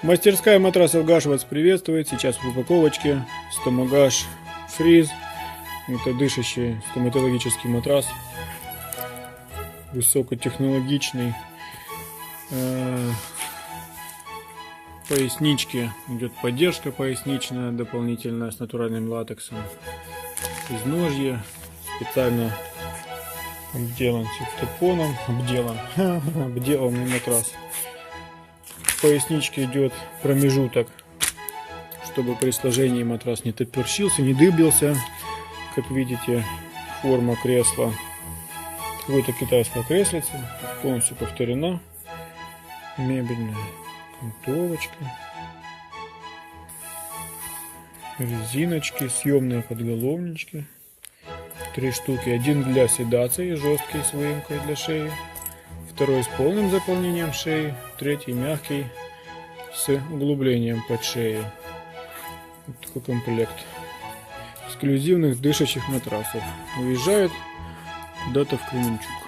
Мастерская матрасов Гаш вас приветствует. Сейчас в упаковочке Стомагаш Фриз. Это дышащий стоматологический матрас. Высокотехнологичный. Пояснички идет поддержка поясничная дополнительная с натуральным латексом. Изножье специально обделан септопоном. Обделанный матрас. В поясничке идет промежуток, чтобы при сложении матрас не топерщился, не дыбился. Как видите, форма кресла какой-то китайская креслица, полностью повторена. Мебельная окантовочка, резиночки, съемные подголовнички, 3 штуки. Один для седации, жесткий с выемкой для шеи, второй с полным заполнением шеи, третий мягкий с углублением под шею. Вот такой комплект эксклюзивных дышащих матрасов. Уезжает куда-то в Кременчуг.